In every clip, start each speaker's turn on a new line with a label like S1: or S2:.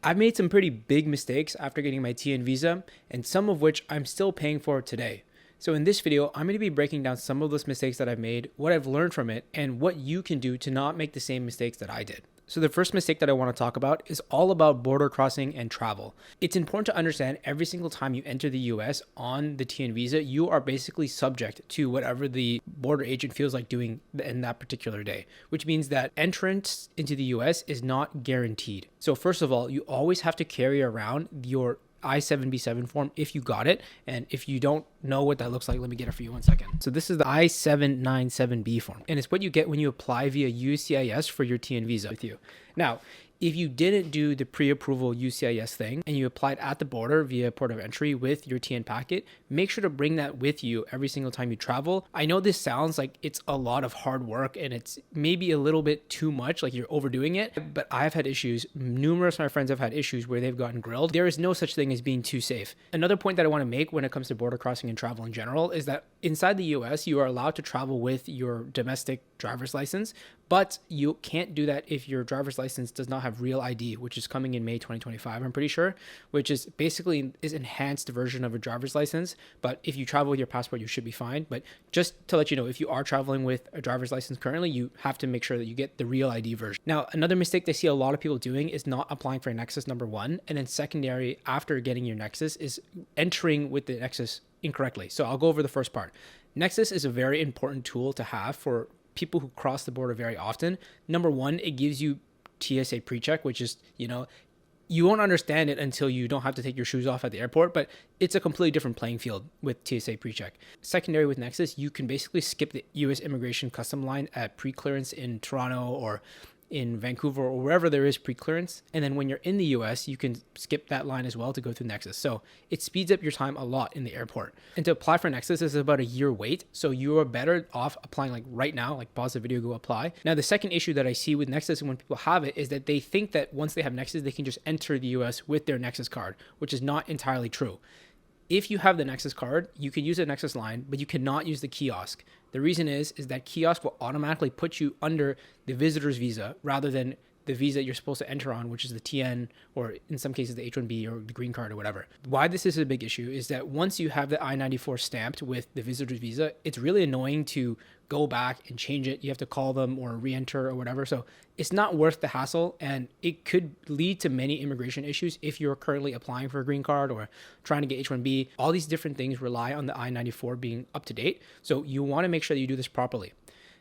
S1: I've made some pretty big mistakes after getting my TN visa, and some of which I'm still paying for today. So in this video, I'm going to be breaking down some of those mistakes that I've made, what I've learned from it, and what you can do to not make the same mistakes that I did. So the first mistake that I want to talk about is all about border crossing and travel. It's important to understand every single time you enter the US on the TN visa, you are basically subject to whatever the border agent feels like doing in that particular day, which means that entrance into the US is not guaranteed. So first of all, you always have to carry around your I-7B7 form if you got it. And if you don't know what that looks like, let me get it for you 1 second. So this is the I-797B form. And it's what you get when you apply via USCIS for your TN visa with you. Now, if you didn't do the pre-approval USCIS thing and you applied at the border via port of entry with your TN packet, make sure to bring that with you every single time you travel. I know this sounds like it's a lot of hard work and it's maybe a little bit too much, like you're overdoing it, but I've had issues. Numerous of my friends have had issues where they've gotten grilled. There is no such thing as being too safe. Another point that I want to make when it comes to border crossing and travel in general is that inside the US, you are allowed to travel with your domestic driver's license, but you can't do that if your driver's license does not have real ID, which is coming in May 2025, I'm pretty sure, which is basically is enhanced version of a driver's license. But if you travel with your passport, you should be fine. But just to let you know, if you are traveling with a driver's license currently, you have to make sure that you get the real ID version. Now, another mistake they see a lot of people doing is not applying for a Nexus, number one, and then secondary, after getting your Nexus, is entering with the Nexus incorrectly. So I'll go over the first part. Nexus is a very important tool to have for people who cross the border very often. Number one, it gives you TSA pre-check, which is, you won't understand it until you don't have to take your shoes off at the airport, but it's a completely different playing field with TSA pre-check. Secondary with Nexus, you can basically skip the US immigration custom line at pre-clearance in Toronto or in Vancouver or wherever there is pre-clearance. And then when you're in the US, you can skip that line as well to go through Nexus. So it speeds up your time a lot in the airport. And to apply for Nexus is about a year wait. So you are better off applying like right now, like pause the video, go apply. Now, the second issue that I see with Nexus and when people have it is that they think that once they have Nexus, they can just enter the US with their Nexus card, which is not entirely true. If you have the Nexus card, you can use the Nexus line, but you cannot use the kiosk. The reason is that kiosk will automatically put you under the visitor's visa rather than the visa you're supposed to enter on, which is the TN or in some cases the H-1B or the green card or whatever. Why this is a big issue is that once you have the I-94 stamped with the visitor's visa, it's really annoying to go back and change it. You have to call them or re-enter or whatever. So it's not worth the hassle, and it could lead to many immigration issues if you're currently applying for a green card or trying to get H-1B. All these different things rely on the I-94 being up to date. So you want to make sure that you do this properly.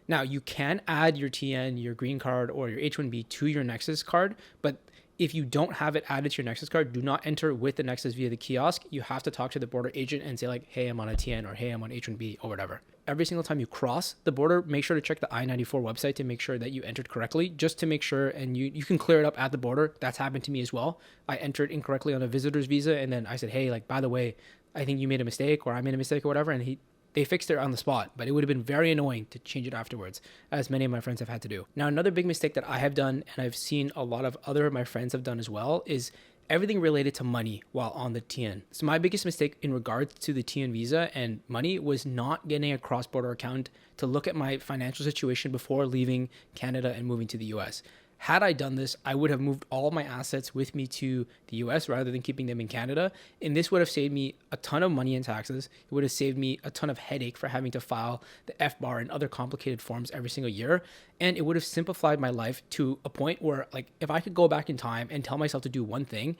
S1: Now, you can add your TN, your green card, or your H-1B to your Nexus card, but if you don't have it added to your Nexus card, do not enter with the Nexus via the kiosk. You have to talk to the border agent and say like, hey, I'm on a TN or hey, I'm on H-1B or whatever. Every single time you cross the border, make sure to check the I-94 website to make sure that you entered correctly, just to make sure, and you can clear it up at the border. That's happened to me as well. I entered incorrectly on a visitor's visa, and then I said, hey, like, by the way, I think you made a mistake or I made a mistake or whatever, and they fixed it on the spot, but it would have been very annoying to change it afterwards, as many of my friends have had to do. Now, another big mistake that I have done, and I've seen a lot of other of my friends have done as well, is everything related to money while on the TN. So my biggest mistake in regards to the TN visa and money was not getting a cross-border account to look at my financial situation before leaving Canada and moving to the US. Had I done this, I would have moved all of my assets with me to the US rather than keeping them in Canada. And this would have saved me a ton of money in taxes. It would have saved me a ton of headache for having to file the FBAR and other complicated forms every single year. And it would have simplified my life to a point where, like, if I could go back in time and tell myself to do one thing,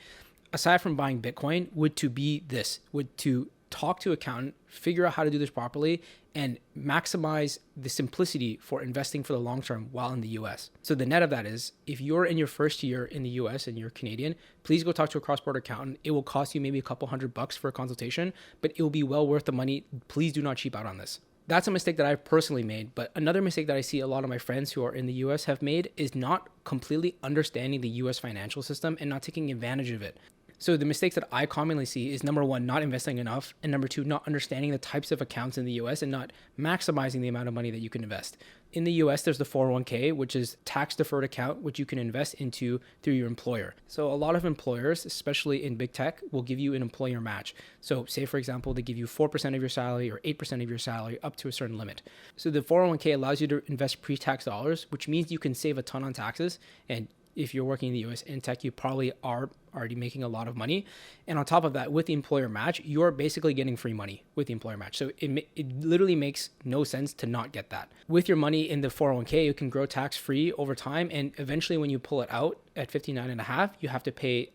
S1: aside from buying Bitcoin, would to talk to an accountant, figure out how to do this properly, and maximize the simplicity for investing for the long term while in the US. So the net of that is, if you're in your first year in the US and you're Canadian, please go talk to a cross-border accountant. It will cost you maybe a couple $100 for a consultation, but it will be well worth the money. Please do not cheap out on this. That's a mistake that I've personally made. But another mistake that I see a lot of my friends who are in the US have made is not completely understanding the US financial system and not taking advantage of it. So the mistakes that I commonly see is, number one, not investing enough, and number two, not understanding the types of accounts in the US and not maximizing the amount of money that you can invest. In the US, there's the 401k, which is tax-deferred account, which you can invest into through your employer. So a lot of employers, especially in big tech, will give you an employer match. So say, for example, they give you 4% of your salary or 8% of your salary up to a certain limit. So the 401k allows you to invest pre-tax dollars, which means you can save a ton on taxes, and if you're working in the US in tech, you probably are already making a lot of money. And on top of that, with the employer match, you're basically getting free money with the employer match. So it literally makes no sense to not get that. With your money in the 401k, you can grow tax free over time. And eventually when you pull it out at 59.5, you have to pay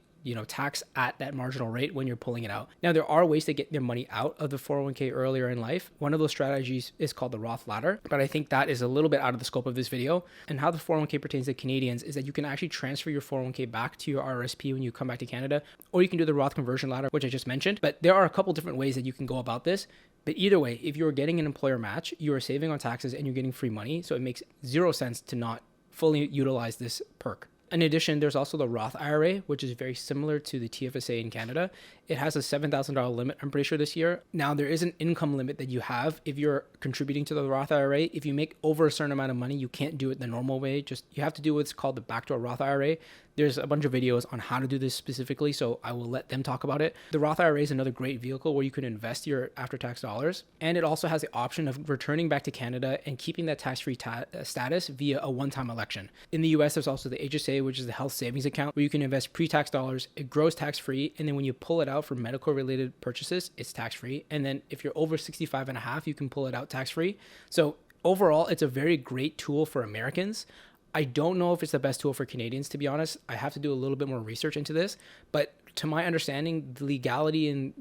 S1: tax at that marginal rate when you're pulling it out. Now, there are ways to get their money out of the 401k earlier in life. One of those strategies is called the Roth ladder, but I think that is a little bit out of the scope of this video. And how the 401k pertains to Canadians is that you can actually transfer your 401k back to your RRSP when you come back to Canada, or you can do the Roth conversion ladder, which I just mentioned. But there are a couple different ways that you can go about this. But either way, if you're getting an employer match, you are saving on taxes and you're getting free money. So it makes zero sense to not fully utilize this perk. In addition, there's also the Roth IRA, which is very similar to the TFSA in Canada. It has a $7,000 limit, I'm pretty sure, this year. Now, there is an income limit that you have if you're contributing to the Roth IRA. If you make over a certain amount of money, you can't do it the normal way. You have to do what's called the backdoor Roth IRA. There's a bunch of videos on how to do this specifically, so I will let them talk about it. The Roth IRA is another great vehicle where you can invest your after-tax dollars, and it also has the option of returning back to Canada and keeping that tax-free status via a one-time election. In the US, there's also the HSA, which is the health savings account, where you can invest pre-tax dollars. It grows tax-free, and then when you pull it out for medical-related purchases, it's tax-free. And then if you're over 65.5, you can pull it out tax-free. So overall, it's a very great tool for Americans. I don't know if it's the best tool for Canadians, to be honest. I have to do a little bit more research into this, but to my understanding, the legality and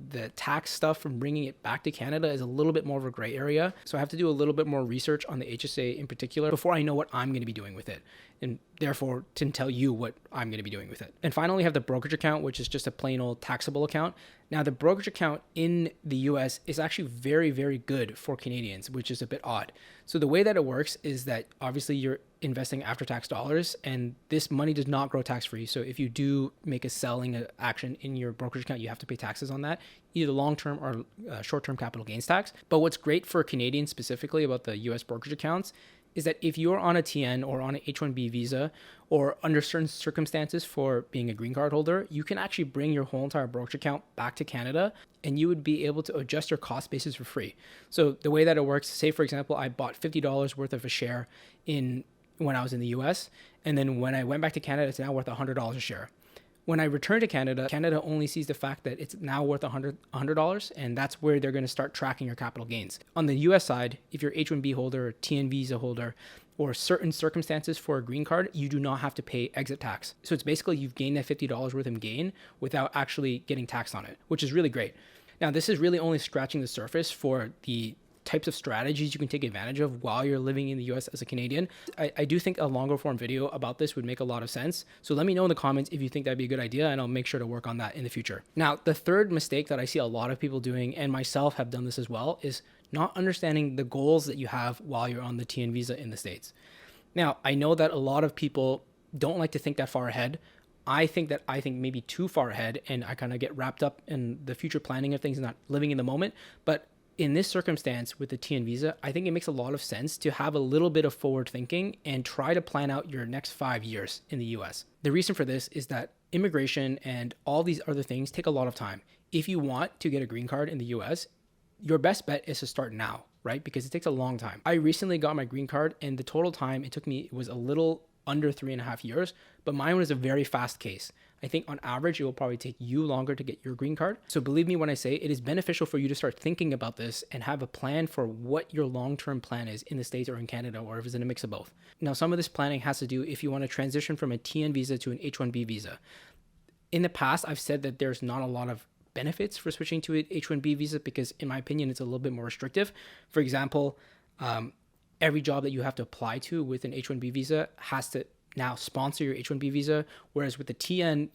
S1: the tax stuff from bringing it back to Canada is a little bit more of a gray area. So I have to do a little bit more research on the HSA in particular before I know what I'm going to be doing with it, and therefore to tell you what I'm going to be doing with it. And finally, we have the brokerage account, which is just a plain old taxable account. Now, the brokerage account in the US is actually very, very good for Canadians, which is a bit odd. So the way that it works is that obviously you're investing after-tax dollars, and this money does not grow tax-free. So if you do make a selling action in your brokerage account, you have to pay taxes on that, either long-term or short-term capital gains tax. But what's great for Canadians specifically about the US brokerage accounts is that if you're on a TN or on an H-1B visa, or under certain circumstances for being a green card holder, you can actually bring your whole entire brokerage account back to Canada, and you would be able to adjust your cost basis for free. So the way that it works, say for example, I bought $50 worth of a share when I was in the US, and then when I went back to Canada, it's now worth $100 a share. When I return to Canada, Canada only sees the fact that it's now worth $100, and that's where they're going to start tracking your capital gains. On the US side, if you're H-1B holder, or TN visa holder, or certain circumstances for a green card, you do not have to pay exit tax. So it's basically you've gained that $50 worth of gain without actually getting taxed on it, which is really great. Now, this is really only scratching the surface for the types of strategies you can take advantage of while you're living in the US as a Canadian. I do think a longer form video about this would make a lot of sense. So let me know in the comments if you think that'd be a good idea, and I'll make sure to work on that in the future. Now, the third mistake that I see a lot of people doing, and myself have done this as well, is not understanding the goals that you have while you're on the TN visa in the States. Now, I know that a lot of people don't like to think that far ahead. I think maybe too far ahead, and I kind of get wrapped up in the future planning of things and not living in the moment. But in this circumstance with the TN visa, I think it makes a lot of sense to have a little bit of forward thinking and try to plan out your next 5 years in the US. The reason for this is that immigration and all these other things take a lot of time. If you want to get a green card in the US, your best bet is to start now, right? Because it takes a long time. I recently got my green card, and the total time it took me was a little under 3.5 years, but mine was a very fast case. I think on average, it will probably take you longer to get your green card. So believe me when I say it is beneficial for you to start thinking about this and have a plan for what your long-term plan is in the States or in Canada, or if it's in a mix of both. Now, some of this planning has to do if you want to transition from a TN visa to an H-1B visa. In the past, I've said that there's not a lot of benefits for switching to an H-1B visa because, in my opinion, it's a little bit more restrictive. For example, every job that you have to apply to with an H-1B visa has to now sponsor your H-1B visa, whereas with the TN,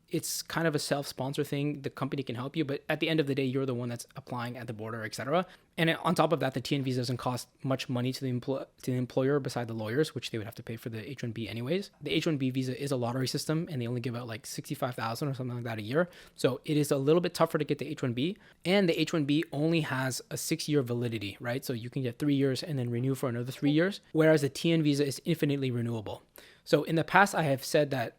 S1: it's kind of a self-sponsor thing. The company can help you, but at the end of the day, you're the one that's applying at the border, etc. And on top of that, the TN visa doesn't cost much money to the employer beside the lawyers, which they would have to pay for the H-1B anyways. The H-1B visa is a lottery system, and they only give out like 65,000 or something like that a year. So it is a little bit tougher to get the H-1B, and the H-1B only has a 6-year validity, right? So you can get 3 years and then renew for another 3 years, whereas the TN visa is infinitely renewable. So in the past, I have said that,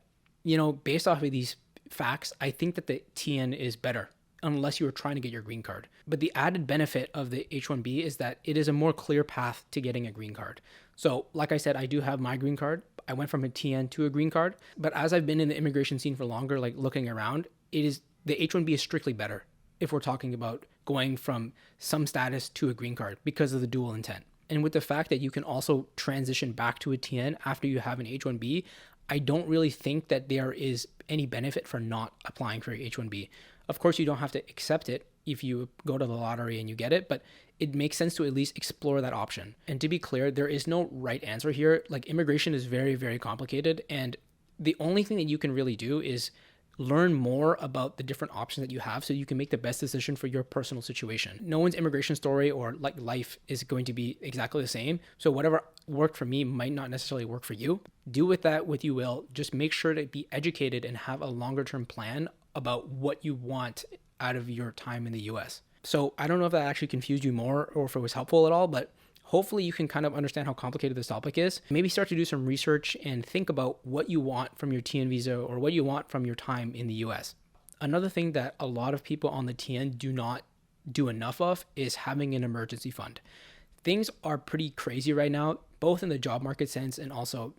S1: based off of these facts, I think that the TN is better unless you are trying to get your green card. But the added benefit of the H-1B is that it is a more clear path to getting a green card. So like I said, I do have my green card. I went from a TN to a green card. But as I've been in the immigration scene for longer, like looking around, the H-1B is strictly better if we're talking about going from some status to a green card because of the dual intent. And with the fact that you can also transition back to a TN after you have an H-1B, I don't really think that there is any benefit for not applying for your H-1B. Of course, you don't have to accept it if you go to the lottery and you get it, but it makes sense to at least explore that option. And to be clear, there is no right answer here. Like, immigration is very, very complicated. And the only thing that you can really do is learn more about the different options that you have so you can make the best decision for your personal situation. No one's immigration story or like life is going to be exactly the same. So whatever worked for me might not necessarily work for you. Do with that what you will. Just make sure to be educated and have a longer term plan about what you want out of your time in the US. So I don't know if that actually confused you more or if it was helpful at all, but hopefully you can kind of understand how complicated this topic is. Maybe start to do some research and think about what you want from your TN visa or what you want from your time in the US. Another thing that a lot of people on the TN do not do enough of is having an emergency fund. Things are pretty crazy right now, both in the job market sense and also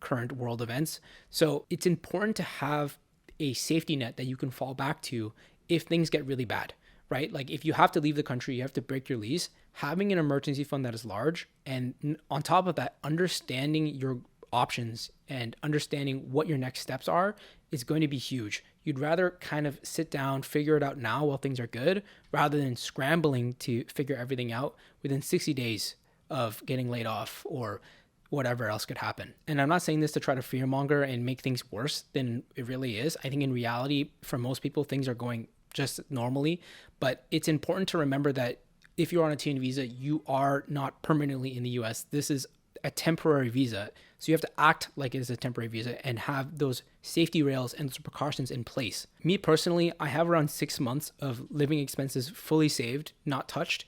S1: current world events. So it's important to have a safety net that you can fall back to if things get really bad, right? Like if you have to leave the country, you have to break your lease, having an emergency fund that is large, and on top of that, understanding your options and understanding what your next steps are is going to be huge. You'd rather kind of sit down, figure it out now while things are good, rather than scrambling to figure everything out within 60 days of getting laid off or whatever else could happen. And I'm not saying this to try to fearmonger and make things worse than it really is. I think in reality, for most people, things are going just normally, but it's important to remember that if you're on a TN visa, you are not permanently in the US. This is a temporary visa. So you have to act like it is a temporary visa and have those safety rails and those precautions in place. Me personally, I have around 6 months of living expenses fully saved, not touched.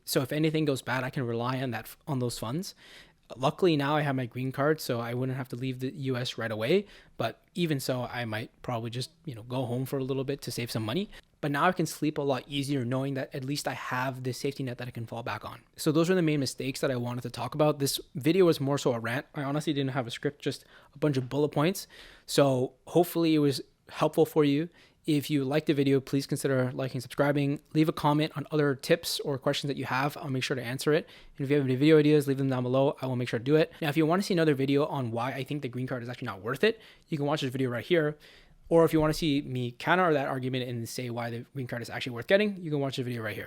S1: So if anything goes bad, I can rely on those funds. Luckily now I have my green card, so I wouldn't have to leave the US right away. But even so, I might probably just, go home for a little bit to save some money. But now I can sleep a lot easier knowing that at least I have this safety net that I can fall back on. So those are the main mistakes that I wanted to talk about. This video was more so a rant. I honestly didn't have a script, just a bunch of bullet points. So hopefully it was helpful for you. If you liked the video, please consider liking, subscribing, leave a comment on other tips or questions that you have. I'll make sure to answer it. And if you have any video ideas, leave them down below. I will make sure to do it. Now, if you want to see another video on why I think the green card is actually not worth it, you can watch this video right here. Or if you want to see me counter that argument and say why the green card is actually worth getting, you can watch the video right here.